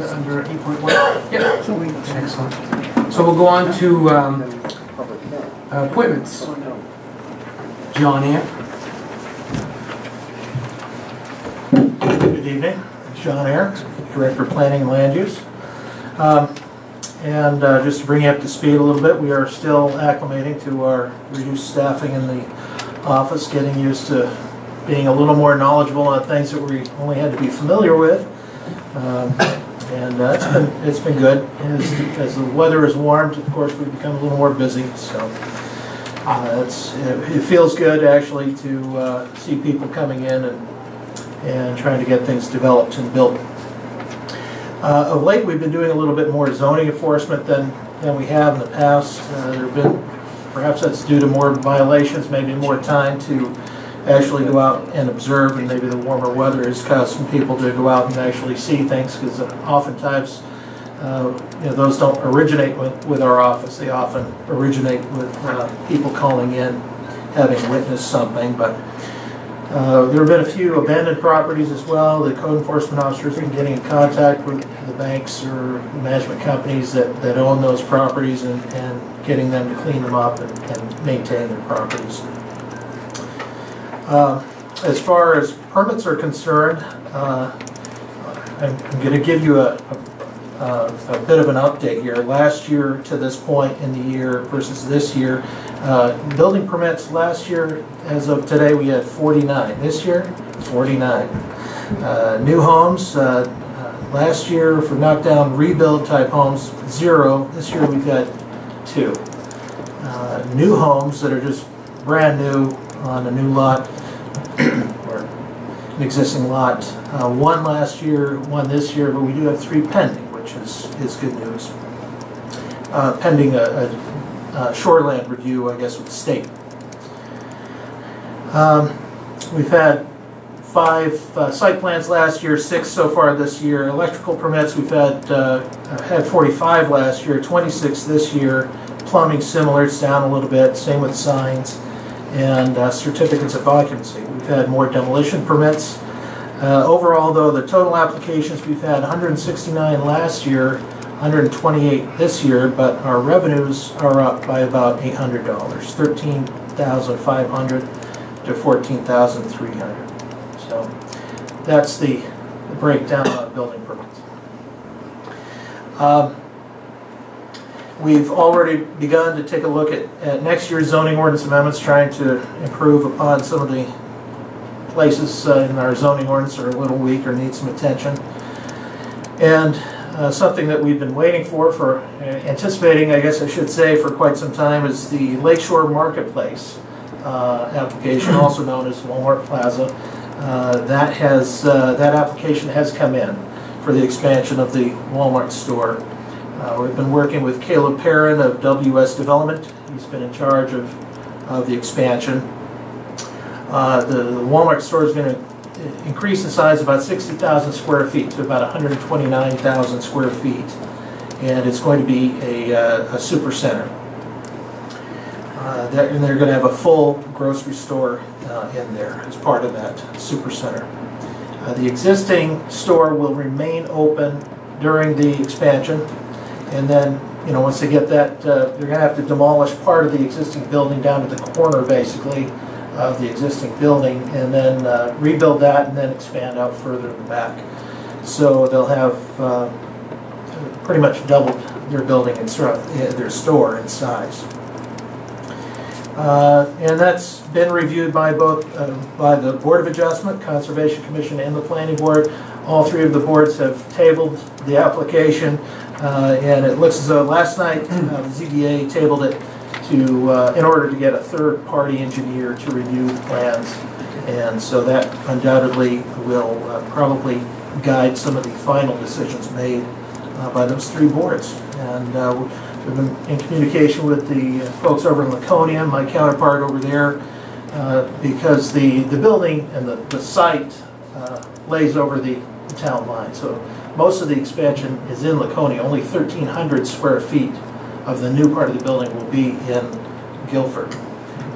under 8.1? Yeah. So we Excellent. So we'll go on to appointments. John Air. Good evening. John Air, Director of Planning and Land Use. Just to bring you up to speed a little bit, we are still acclimating to our reduced staffing in the office, getting used to being a little more knowledgeable on things that we only had to be familiar with. It's been good. As the weather has warmed, of course, we've become a little more busy. So it feels good actually to see people coming in and trying to get things developed and built. Of late, we've been doing a little bit more zoning enforcement than we have in the past. There have been, perhaps that's due to more violations, maybe more time to actually go out and observe, and maybe the warmer weather has caused some people to go out and actually see things, because oftentimes those don't originate with our office. They often originate with people calling in, having witnessed something. But there have been a few abandoned properties as well. The code enforcement officers have been getting in contact with the banks or management companies that own those properties and getting them to clean them up and maintain their properties. As far as permits are concerned, I'm going to give you a bit of an update here. Last year to this point in the year versus this year, building permits last year, as of today, we had 49. This year, 49. New homes, last year for knockdown rebuild type homes, 0. This year we've got 2. New homes that are just brand new on a new lot or an existing lot. 1 last year, 1 this year, but we do have 3 pending, which is good news. Pending a shoreland review, I guess, with the state. We've had 5 site plans last year, 6 so far this year. Electrical permits, we've had 45 last year, 26 this year. Plumbing similar, it's down a little bit. Same with signs and certificates of occupancy. We've had more demolition permits. Overall, though, the total applications, we've had 169 last year, 128 this year, but our revenues are up by about $800, $13,500 to $14,300. So that's the breakdown of building permits. We've already begun to take a look at next year's zoning ordinance amendments, trying to improve upon some of the places in our zoning ordinance that are a little weak or need some attention. And something that we've been waiting for anticipating, I guess I should say, for quite some time, is the Lakeshore Marketplace application, also known as Walmart Plaza. That application has come in for the expansion of the Walmart store. We've been working with Caleb Perrin of WS Development. He's been in charge of the expansion. The Walmart store is going to increase in size about 60,000 square feet to about 129,000 square feet. And it's going to be a super center. And they're going to have a full grocery store in there as part of that super center. The existing store will remain open during the expansion. And then, once they get that, they're going to have to demolish part of the existing building down to the corner, basically, of the existing building, and then rebuild that and then expand out further in the back. So they'll have pretty much doubled their building and their store in size. And that's been reviewed by both by the Board of Adjustment, Conservation Commission, and the Planning Board. All 3 of the boards have tabled the application, and it looks as though last night the ZBA tabled it in order to get a third-party engineer to review the plans, and so that undoubtedly will probably guide some of the final decisions made by those 3 boards. And we've been in communication with the folks over in Laconia, my counterpart over there, because the building and the site lays over the town line. So most of the expansion is in Laconia. Only 1,300 square feet of the new part of the building will be in Guilford.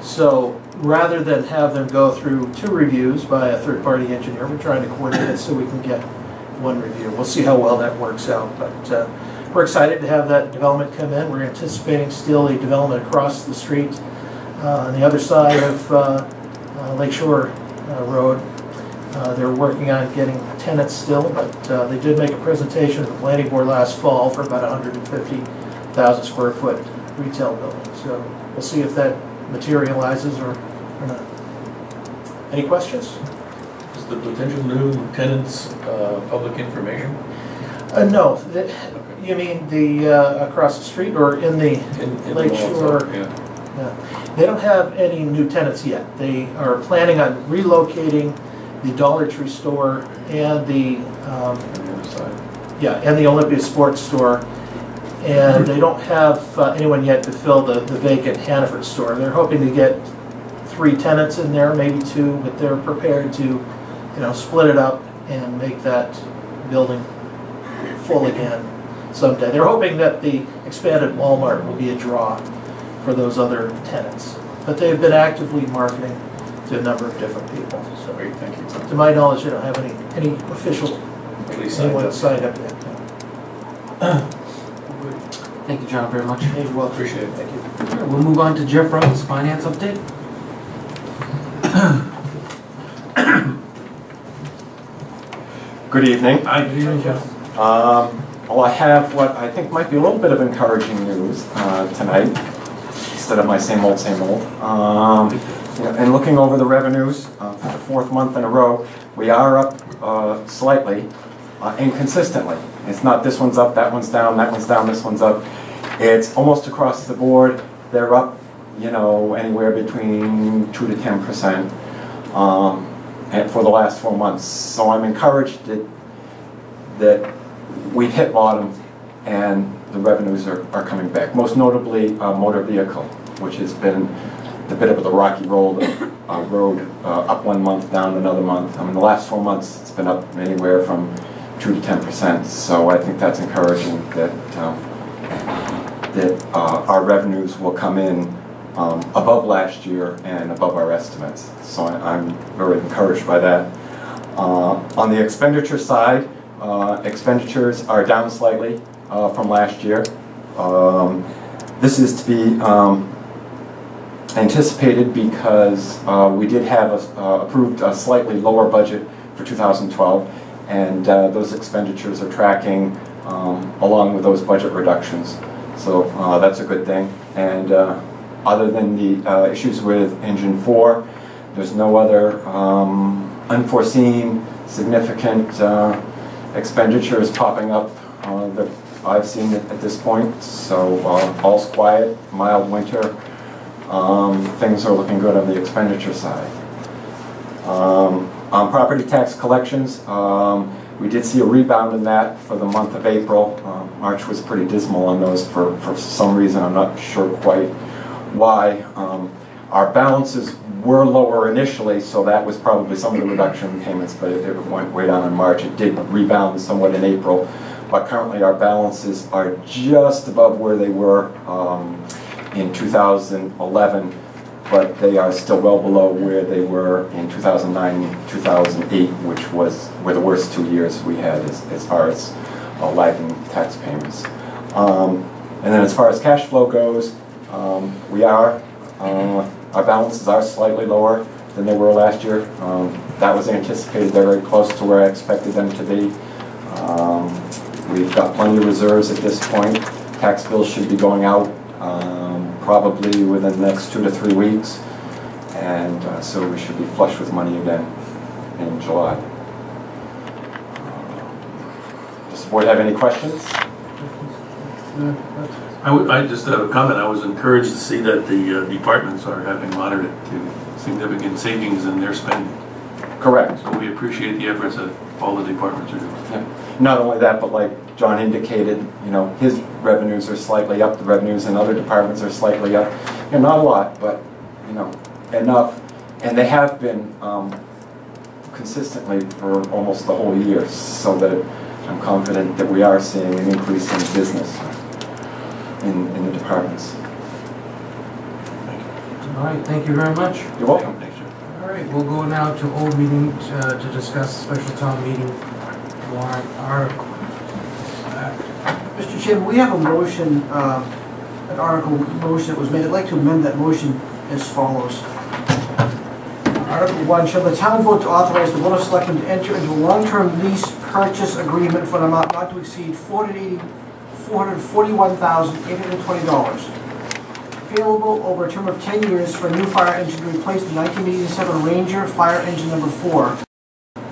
So rather than have them go through 2 reviews by a third-party engineer, we're trying to coordinate it so we can get one review. We'll see how well that works out, but we're excited to have that development come in. We're anticipating still a development across the street on the other side of Lakeshore Road. They're working on getting tenants still, but they did make a presentation at the planning board last fall for about 150,000 square foot retail building. So we'll see if that materializes or not. Any questions? Is the potential new tenants public information? No. You mean the across the street or in the In Lakeshore? the yeah. Yeah. They don't have any new tenants yet. They are planning on relocating the Dollar Tree store and the On the other side. and the Olympia Sports store, and they don't have anyone yet to fill the vacant Hannaford store. They're hoping to get 3 tenants in there, maybe 2, but they're prepared to, split it up and make that building full again someday. They're hoping that the expanded Walmart will be a draw for those other tenants, but they've been actively marketing to a number of different people. So, Great, thank you. to my knowledge, they don't have any official Please sign anyone up. signed up yet. Thank you, John, very much. You're welcome. Appreciate it. Thank you. All right, we'll move on to Jeff Rose, finance update. Good evening. Good evening, Jeff. Well, I have what I think might be a little bit of encouraging news tonight, instead of my same old, same old. And looking over the revenues for the 4th month in a row, we are up slightly and consistently. It's not this one's up, that one's down, that one's down, this one's up. It's almost across the board. They're up, anywhere between 2 to 10%. And for the last 4 months. So I'm encouraged that we've hit bottom and the revenues are coming back. Most notably motor vehicle, which has been the bit of the rocky road, up 1 month, down another month. I mean, the last 4 months it's been up anywhere from 2 to 10%. So I think that's encouraging that our revenues will come in above last year and above our estimates. So I'm very encouraged by that. On the expenditure side, expenditures are down slightly from last year. This is to be anticipated because we did have approved a slightly lower budget for 2012, and those expenditures are tracking along with those budget reductions. So that's a good thing. And other than the issues with Engine 4, there's no other unforeseen significant expenditures popping up that I've seen at this point. So all's quiet, mild winter. Things are looking good on the expenditure side. On property tax collections, we did see a rebound in that for the month of April. March was pretty dismal on those for some reason. I'm not sure quite why. Our balances were lower initially, so that was probably some of the reduction in payments, but it went way down in March. It did rebound somewhat in April, but currently our balances are just above where they were in 2011, but they are still well below where they were in 2009 and 2008, which were the worst 2 years we had as far as lagging tax payments. And then as far as cash flow goes, our balances are slightly lower than they were last year. That was anticipated. They're very close to where I expected them to be. We've got plenty of reserves at this point. Tax bills should be going out probably within the next 2 to 3 weeks. And so we should be flush with money again in July. Does the board have any questions? I just have a comment. I was encouraged to see that the departments are having moderate to significant savings in their spending. Correct. So we appreciate the efforts that all the departments are doing. Yeah. Not only that, but like John indicated, his revenues are slightly up. The revenues in other departments are slightly up. Not a lot, but enough. And they have been consistently for almost the whole year, so that I'm confident that we are seeing an increase in business in the departments. All right, thank you very much. You're welcome. All right, we'll go now to old meeting to discuss special town meeting warrant article. Mr. Chairman, we have a motion, an article motion that was made. I'd like to amend that motion as follows. Article 1, shall the town vote to authorize the Board of Selectmen to enter into a long-term lease purchase agreement for an amount not to exceed $441,820, payable over a term of 10 years for a new fire engine to replace the 1987 Ranger fire engine number 4,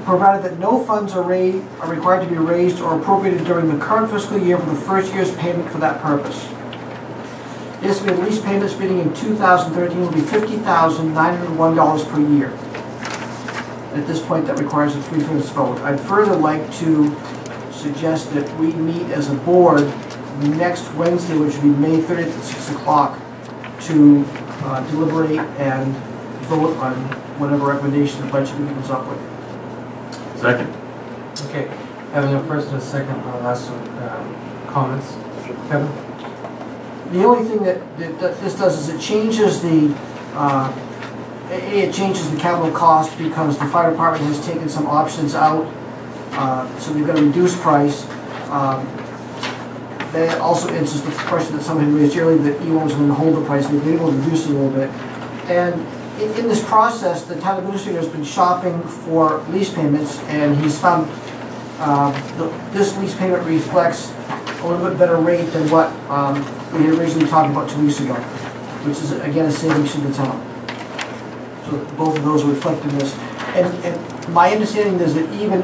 provided that no funds are required to be raised or appropriated during the current fiscal year for the first year's payment for that purpose. The estimated lease payments beginning in 2013 will be $50,901 per year. At this point, that requires a 3/5 vote. I'd further like to suggest that we meet as a board next Wednesday, which would be May 30th at 6 o'clock, to deliberate and vote on whatever recommendation the budget committee comes up with. Second. Okay, having a first and a second, I'll ask some comments. Kevin? The only thing that this does is it changes the capital cost because the fire department has taken some options out, so they've got a reduced price. That also answers the question that somebody raised earlier that E1 was going to hold the price. They've been able to reduce it a little bit. And in this process, the town administrator has been shopping for lease payments, and he's found this lease payment reflects a little bit better rate than what we had originally talked about 2 weeks ago, which is, again, a savings to the town. So both of those are reflected in this. And my understanding is that even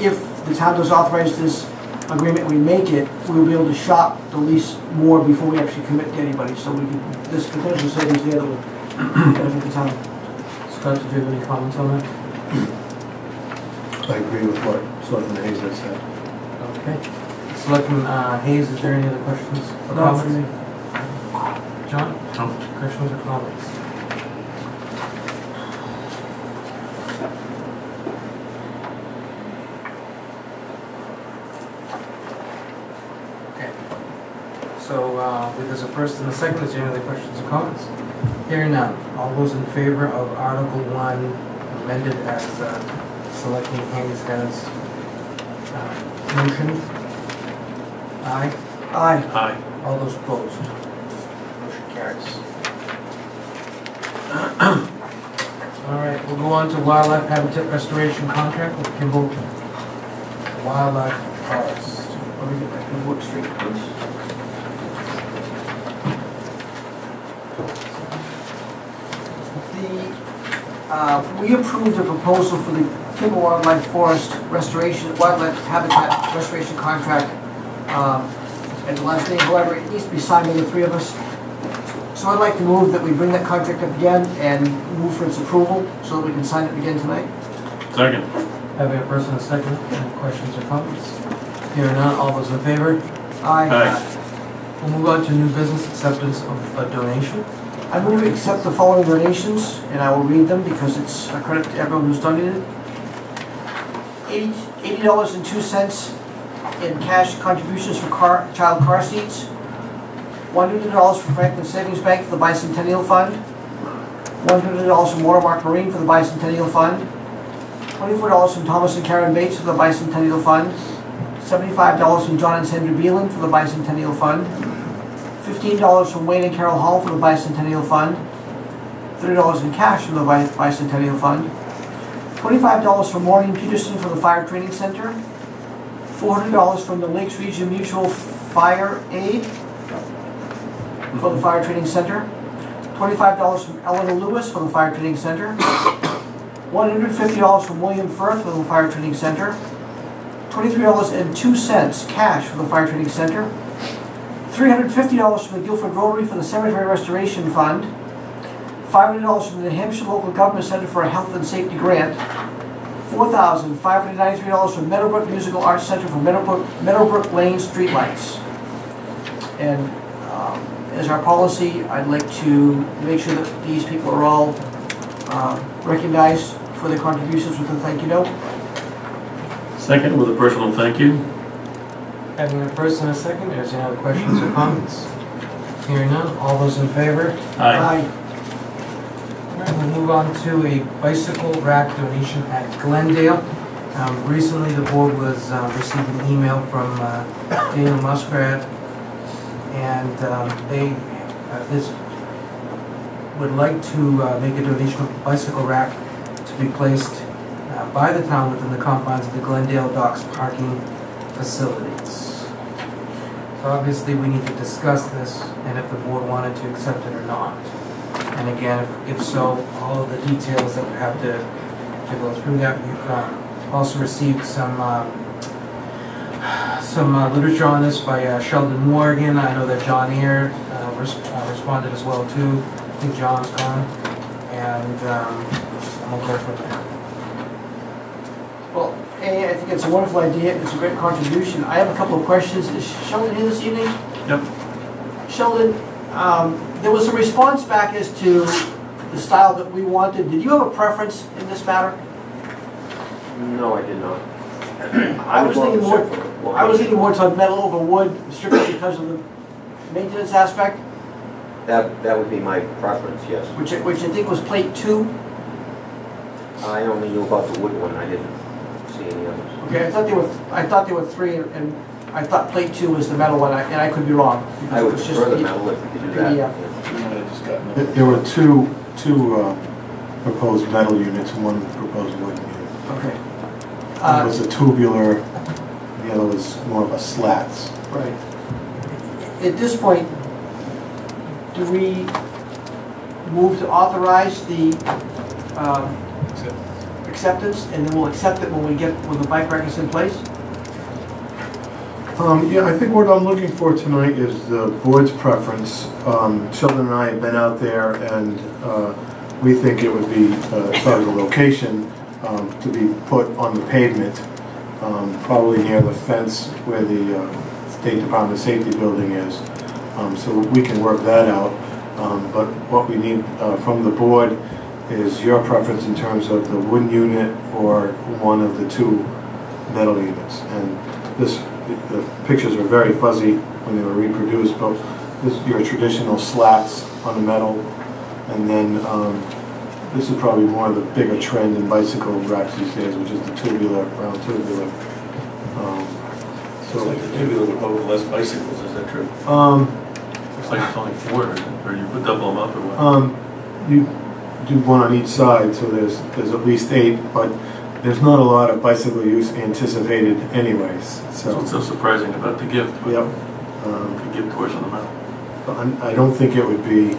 if the town does authorize this agreement, we make it, we will be able to shop the lease more before we actually commit to anybody. So we can, this potential savings there that will benefit the town. Scott, did you have any comments on that? I agree with what Selectman Hayes has said. Okay. Selectman Hayes, is there any other questions or No, comments? for me. John? No. Questions or comments? Okay. So, there's a first and a second. Is there any other questions or comments? Hearing none. All those in favor of Article 1 amended as Selectman Hayes has motion? Aye. Aye. Aye. All those opposed? Motion carries. All right, we'll go on to wildlife habitat restoration contract with Kimball Wildlife Forest. Let me get my paperwork straight, please. We approved a proposal for the Kimball Wildlife Forest Restoration, Wildlife Habitat Restoration Contract at the last meeting. However, it needs to be signed by the three of us. So I'd like to move that we bring that contract up again and move for its approval so that we can sign it again tonight. Second. Having a first and a second, any questions or comments? Hearing none, all those in favor? Aye. Aye. We'll move on to new business acceptance of a donation. I move to accept the following donations, and I will read them because it's a credit to everyone who's donated. $80.02 in cash contributions for child car seats. $100 from Franklin Savings Bank for the Bicentennial Fund. $100 from Watermark Marine for the Bicentennial Fund. $24 from Thomas and Karen Bates for the Bicentennial Fund. $75 from John and Sandra Beelan for the Bicentennial Fund. $15 from Wayne and Carol Hall for the Bicentennial Fund. $30 in cash from the Bicentennial Fund. $25 from Maureen Peterson for the Fire Training Center. $400 from the Lakes Region Mutual Fire Aid for the Fire Training Center. $25 from Eleanor Lewis for the Fire Training Center. $150 from William Firth for the Fire Training Center. $23.02 cash for the Fire Training Center. $350 from the Guilford Rotary for the Cemetery Restoration Fund. $500 from the New Hampshire Local Government Center for a Health and Safety Grant. $4,593 from Meadowbrook Musical Arts Center for Meadowbrook Lane streetlights. And as our policy, I'd like to make sure that these people are all recognized for their contributions with a thank you note. Second with a personal thank you. Having a first and a second, is there any other questions or comments? Hearing none, all those in favor? Aye. All right, we'll move on to a bicycle rack donation at Glendale Recently, the board was received an email from Daniel Muskrat, and they would like to make a donation of a bicycle rack to be placed by the town within the confines of the Glendale Docks parking facilities. So obviously, we need to discuss this, and if the board wanted to accept it or not. And again, if so, all of the details that we have to go through that. We've also received some literature on this by Sheldon Morgan. I know that John Eyre responded as well too. I think John's gone, and we'll go from there. Well, A, I think it's a wonderful idea. It's a great contribution. I have a couple of questions. Is Sheldon here this evening? Yep. Sheldon, there was a response back as to the style that we wanted. Did you have a preference in this matter? No, I did not. I was thinking more toward metal over wood, strictly because of the maintenance aspect, That would be my preference, yes. which I think was plate 2. I only knew about the wood one, I didn't see any others. Okay, I thought there were 3, and I thought plate 2 was the metal one, and I could be wrong. I would It's just prefer the metal if we could do that. PDF. Yeah. There were two proposed metal units and one proposed wood unit. Okay. One was a tubular, the other was more of a slats. Right. At this point, do we move to authorize the acceptance, and then we'll accept it when the bike rack is in place? Yeah, I think what I'm looking for tonight is the board's preference. Sheldon and I have been out there, and we think it would be, as far as the location, to be put on the pavement, probably near the fence where the State Department of Safety building is. So we can work that out. But what we need from the board is your preference in terms of the wooden unit or one of the 2 metal units. And the pictures are very fuzzy when they were reproduced, but this is your traditional slats on the metal, and then this is probably more of the bigger trend in bicycle racks these days, which is the tubular, round tubular. So like the tubular would hold less bicycles, is that true? Looks like it's only 4, or you would double them up or what? You do one on each side, so there's at least 8, but there's not a lot of bicycle use anticipated anyways. That's what's so surprising about the gift. But Yep. the gift portion of the metal. I don't think it would be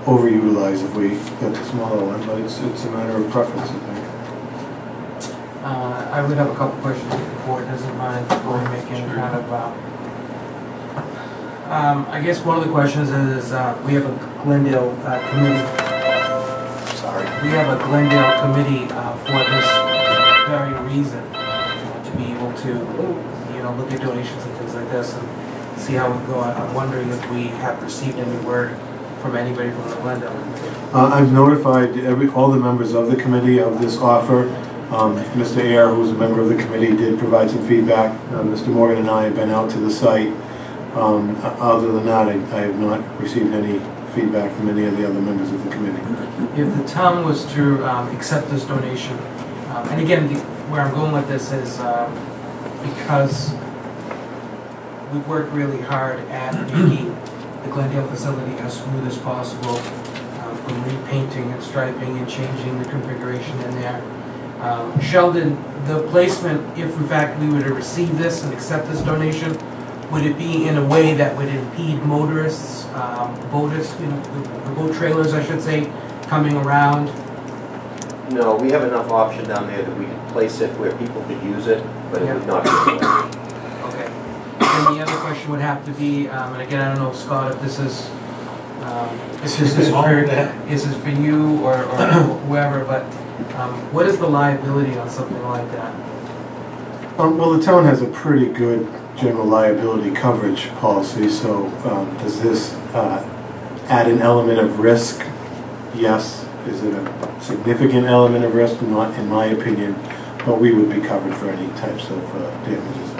overutilized if we get the smaller one, but it's a matter of preference, I think. I would have a couple questions if the board doesn't mind before we make any kind of. I guess one of the questions is we have a Glendale committee. Sorry. We have a Glendale committee for this very reason, to be able to, look at donations and things like this and see how we go. I'm wondering if we have received any word from anybody from the Glendale committee. I've notified all the members of the committee of this offer. Mr. Eyre, who's a member of the committee, did provide some feedback. Mr. Morgan and I have been out to the site. Other than that, I have not received any feedback from any of the other members of the committee. If the town was to accept this donation, and again, where I'm going with this is because we've worked really hard at making the Glendale facility as smooth as possible, from repainting and striping and changing the configuration in there. Sheldon, the placement, if in fact we were to receive this and accept this donation, would it be in a way that would impede motorists, boatists, the boat trailers, I should say, coming around? No, we have enough option down there that we could place it where people could use it, but it would not be. Okay. And the other question would have to be, and again, I don't know, Scott, if this is for you or whoever, but what is the liability on something like that? Well, the town has a pretty good general liability coverage policy, so does this add an element of risk? Yes. Is it a significant element of risk? Not in my opinion, but we would be covered for any types of damages.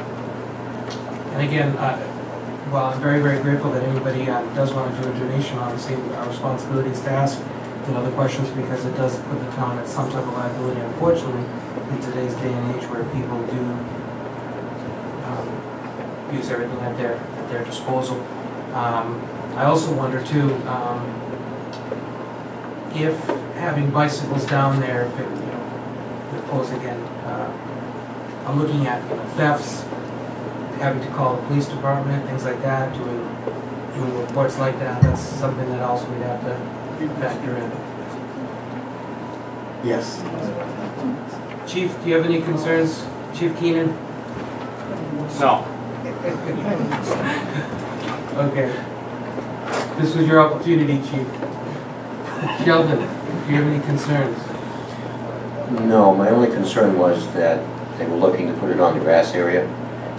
And again, well, I'm very, very grateful that anybody does want to do a donation. Obviously, our responsibility is to ask the questions because it does put the town at some type of liability, unfortunately, in today's day and age where people do use everything at their disposal. I also wonder too, if having bicycles down there, if it, would pose again, I'm looking at thefts, having to call the police department, things like that, doing reports like that. That's something that also we'd have to factor in. Yes. Chief, do you have any concerns? Chief Keenan? No. Okay. This was your opportunity, Chief. Sheldon, do you have any concerns? No, my only concern was that they were looking to put it on the grass area.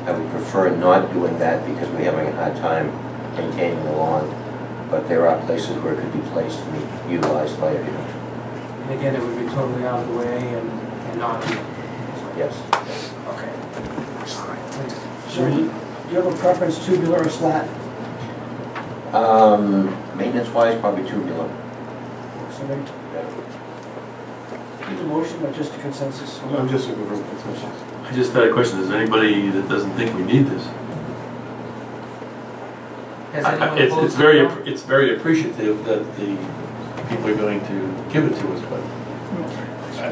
I would prefer not doing that because we're having a hard time maintaining the lawn. But there are places where it could be placed and be utilized by everyone. And again, it would be totally out of the way and not be. Yes. Okay. All right, please. So, do you have a preference, tubular or slat? Maintenance-wise, probably tubular. Somebody? Need a motion or just a consensus? I'm just looking for consensus. I just had a question, is there anybody that doesn't think we need this? Has anyone opposed It's to it? it's very appreciative that the people are going to give it to us, but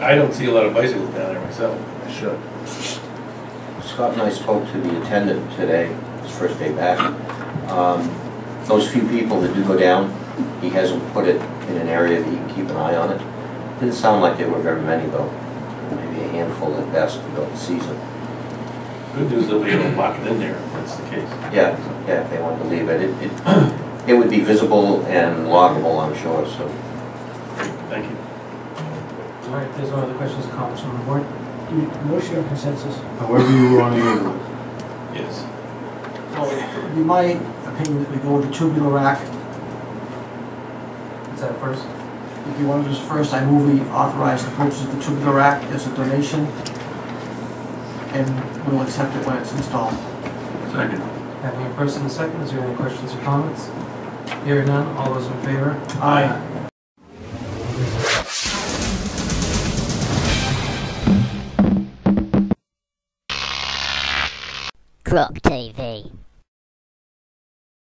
I don't see a lot of bicycles down there myself. Sure. Scott and I spoke to the attendant today, his first day back. Those few people that do go down, he hasn't put it in an area that he can keep an eye on it. Didn't sound like there were very many though. Maybe a handful at best throughout the season. Good news, they'll be able to lock it in there if that's the case. Yeah, if they want to leave it. It would be visible and loggable, I'm sure, so. Thank you. All right, if there's no other questions or comments from the board? Motion or consensus? However you want to use it. Yes. So, it would be my opinion that we go with the tubular rack. Is that first? If you want to do this first, I move we authorize the purchase of the tubular rack as a donation, and we'll accept it when it's installed. Second. Having a first and a second, is there any questions or comments? Hearing none, all those in favor? Aye. Croc TV.